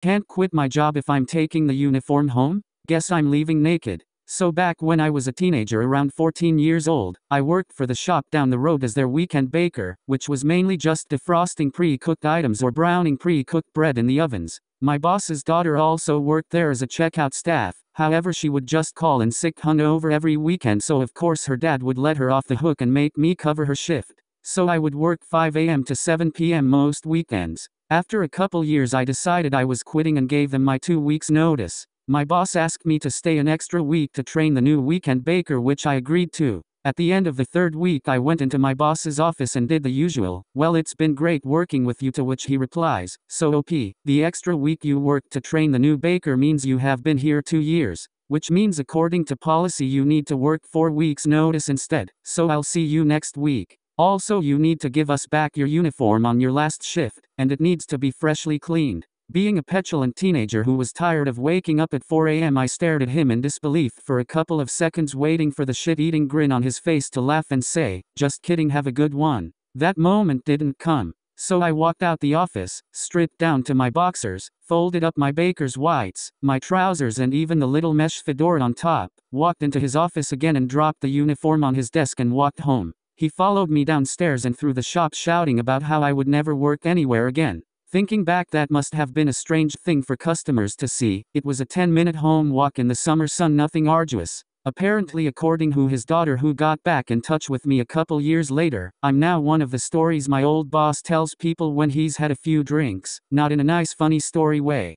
Can't quit my job if I'm taking the uniform home? Guess I'm leaving naked. So back when I was a teenager around 14 years old, I worked for the shop down the road as their weekend baker, which was mainly just defrosting pre-cooked items or browning pre-cooked bread in the ovens. My boss's daughter also worked there as a checkout staff, however she would just call in sick hungover every weekend, so of course her dad would let her off the hook and make me cover her shift. So I would work 5 a.m. to 7 p.m. most weekends. After a couple years I decided I was quitting and gave them my 2 weeks notice. My boss asked me to stay an extra week to train the new weekend baker, which I agreed to. At the end of the 3rd week I went into my boss's office and did the usual, "Well, it's been great working with you," to which he replies, "So OP, the extra week you worked to train the new baker means you have been here 2 years. Which means according to policy you need to work 4 weeks notice instead, so I'll see you next week. Also you need to give us back your uniform on your last shift, and it needs to be freshly cleaned." Being a petulant teenager who was tired of waking up at 4 a.m., I stared at him in disbelief for a couple of seconds, waiting for the shit-eating grin on his face to laugh and say, "Just kidding, have a good one." That moment didn't come. So I walked out the office, stripped down to my boxers, folded up my baker's whites, my trousers and even the little mesh fedora on top, walked into his office again and dropped the uniform on his desk and walked home. He followed me downstairs and through the shop shouting about how I would never work anywhere again. Thinking back, that must have been a strange thing for customers to see. It was a 10-minute home walk in the summer sun, nothing arduous. Apparently, according to his daughter who got back in touch with me a couple years later, I'm now one of the stories my old boss tells people when he's had a few drinks, not in a nice funny story way.